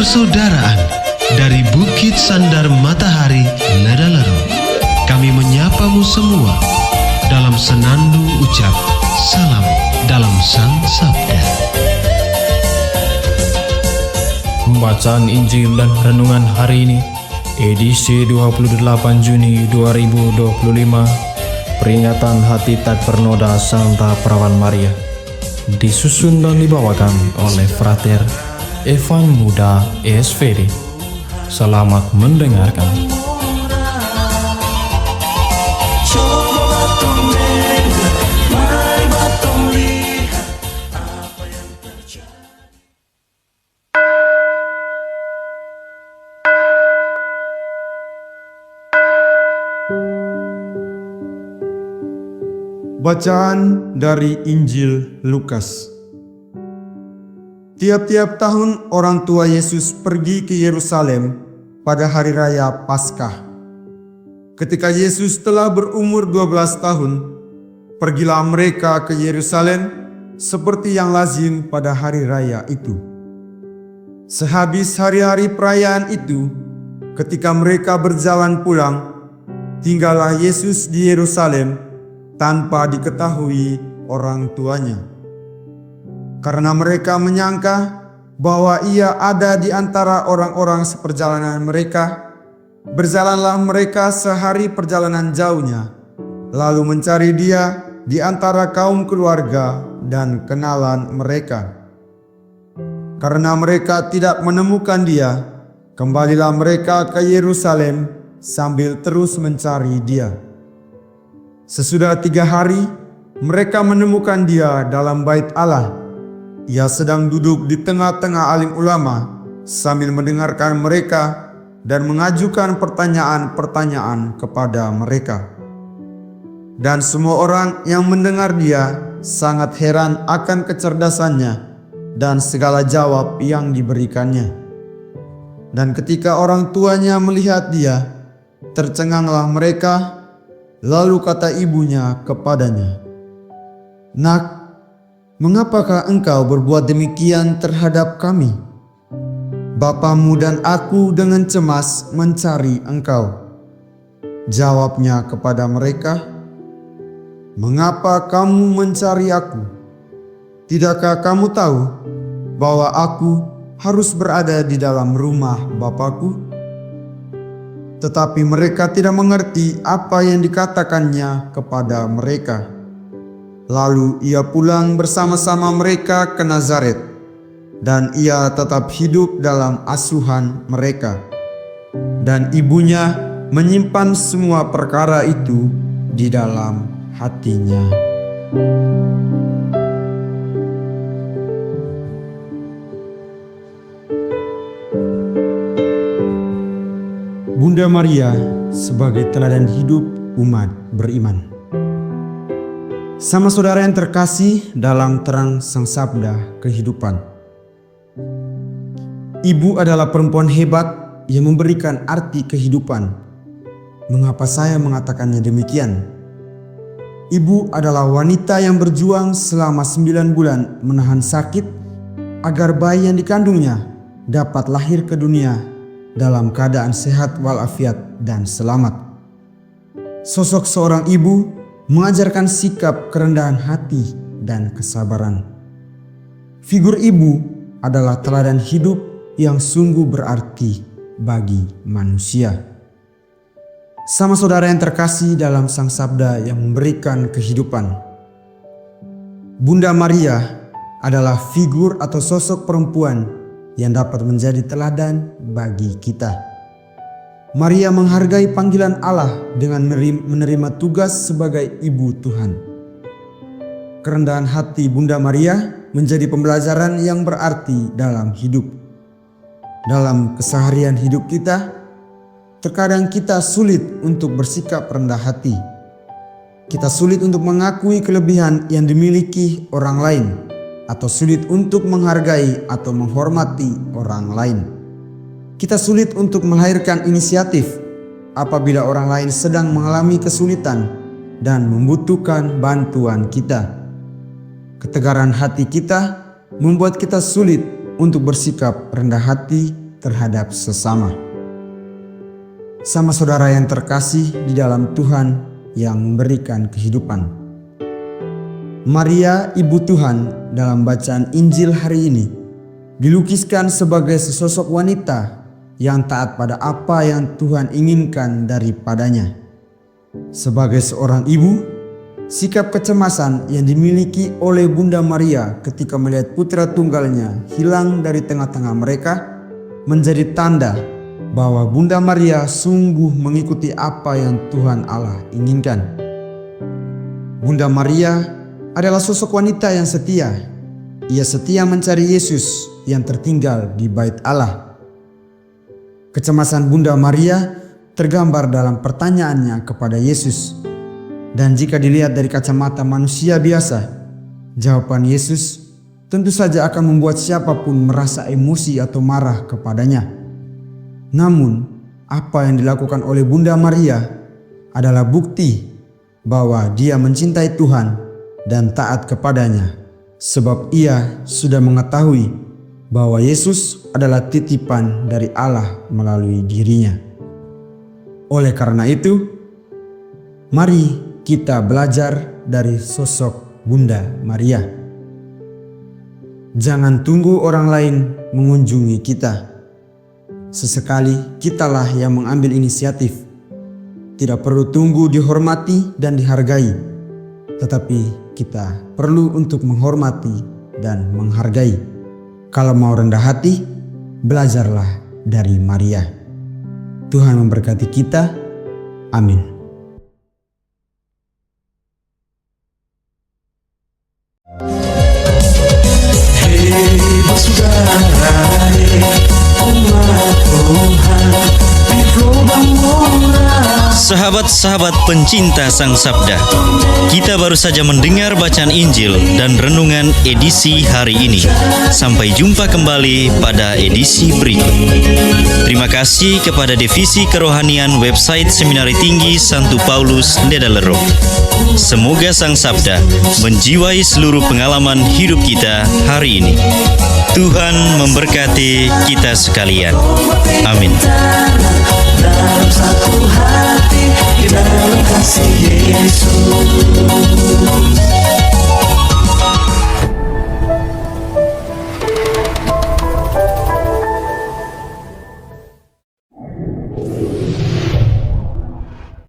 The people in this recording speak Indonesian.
persaudaraan dari Bukit Sandar Matahari Ladalero. Kami menyapamu semua dalam senandung ucap salam dalam Sang Sabda. Pembacaan Injil dan Renungan hari ini, edisi 28 Juni 2025, peringatan Hati Tak Bernoda Santa Perawan Maria, disusun dan dibawakan oleh Frater Evan Muda SVD. Selamat mendengarkan. Bacaan dari Injil Lukas. Tiap-tiap tahun orang tua Yesus pergi ke Yerusalem pada hari raya Paskah. Ketika Yesus telah berumur 12 tahun, pergilah mereka ke Yerusalem seperti yang lazim pada hari raya itu. Sehabis hari-hari perayaan itu, ketika mereka berjalan pulang, tinggallah Yesus di Yerusalem tanpa diketahui orang tuanya. Karena mereka menyangka bahwa ia ada di antara orang-orang seperjalanan mereka, berjalanlah mereka sehari perjalanan jauhnya, lalu mencari dia di antara kaum keluarga dan kenalan mereka. Karena mereka tidak menemukan dia, kembalilah mereka ke Yerusalem sambil terus mencari dia. Sesudah 3 hari, mereka menemukan dia dalam bait Allah. Ia sedang duduk di tengah-tengah alim ulama sambil mendengarkan mereka dan mengajukan pertanyaan-pertanyaan kepada mereka. Dan semua orang yang mendengar dia sangat heran akan kecerdasannya dan segala jawab yang diberikannya. Dan ketika orang tuanya melihat dia, tercenganglah mereka. Lalu kata ibunya kepadanya, "Nak, mengapakah engkau berbuat demikian terhadap kami? Bapamu dan aku dengan cemas mencari engkau." Jawabnya kepada mereka, "Mengapa kamu mencari aku? Tidakkah kamu tahu bahwa aku harus berada di dalam rumah Bapakku?" Tetapi mereka tidak mengerti apa yang dikatakannya kepada mereka. Lalu ia pulang bersama-sama mereka ke Nazaret, dan ia tetap hidup dalam asuhan mereka. Dan ibunya menyimpan semua perkara itu di dalam hatinya. Bunda Maria sebagai teladan hidup umat beriman. Sama saudara yang terkasih dalam terang Sang Sabda kehidupan, ibu adalah perempuan hebat yang memberikan arti kehidupan. Mengapa saya mengatakannya demikian? Ibu adalah wanita yang berjuang selama 9 bulan menahan sakit agar bayi yang dikandungnya dapat lahir ke dunia dalam keadaan sehat walafiat dan selamat. Sosok seorang ibu mengajarkan sikap kerendahan hati dan kesabaran. Figur ibu adalah teladan hidup yang sungguh berarti bagi manusia. Sama saudara yang terkasih dalam Sang Sabda yang memberikan kehidupan, Bunda Maria adalah figur atau sosok perempuan yang dapat menjadi teladan bagi kita. Maria menghargai panggilan Allah dengan menerima tugas sebagai ibu Tuhan. Kerendahan hati Bunda Maria menjadi pembelajaran yang berarti dalam hidup. Dalam keseharian hidup kita, terkadang kita sulit untuk bersikap rendah hati. Kita sulit untuk mengakui kelebihan yang dimiliki orang lain, atau sulit untuk menghargai atau menghormati orang lain. Kita sulit untuk melahirkan inisiatif apabila orang lain sedang mengalami kesulitan dan membutuhkan bantuan kita. Ketegaran hati kita membuat kita sulit untuk bersikap rendah hati terhadap sesama. Sama saudara yang terkasih di dalam Tuhan yang memberikan kehidupan. Maria, Ibu Tuhan, dalam bacaan Injil hari ini dilukiskan sebagai sesosok wanita yang taat pada apa yang Tuhan inginkan daripadanya. Sebagai seorang ibu, sikap kecemasan yang dimiliki oleh Bunda Maria ketika melihat putra tunggalnya hilang dari tengah-tengah mereka menjadi tanda bahwa Bunda Maria sungguh mengikuti apa yang Tuhan Allah inginkan. Bunda Maria adalah sosok wanita yang setia. Ia setia mencari Yesus yang tertinggal di bait Allah. Kecemasan Bunda Maria tergambar dalam pertanyaannya kepada Yesus. Dan jika dilihat dari kacamata manusia biasa, jawaban Yesus tentu saja akan membuat siapapun merasa emosi atau marah kepadanya. Namun, apa yang dilakukan oleh Bunda Maria adalah bukti bahwa dia mencintai Tuhan dan taat kepadanya, sebab ia sudah mengetahui bahwa Yesus adalah titipan dari Allah melalui dirinya. Oleh karena itu, mari kita belajar dari sosok Bunda Maria. Jangan tunggu orang lain mengunjungi kita. Sesekali kitalah yang mengambil inisiatif. Tidak perlu tunggu dihormati dan dihargai, tetapi kita perlu untuk menghormati dan menghargai. Kalau mau rendah hati, belajarlah dari Maria. Tuhan memberkati kita. Amin. Sahabat-sahabat pencinta Sang Sabda, kita baru saja mendengar bacaan Injil dan renungan edisi hari ini. Sampai jumpa kembali pada edisi berikut. Terima kasih kepada Divisi Kerohanian website Seminari Tinggi Santo Paulus Nedalero. Semoga Sang Sabda menjiwai seluruh pengalaman hidup kita hari ini. Tuhan memberkati kita sekalian. Amin. Dalam satu hari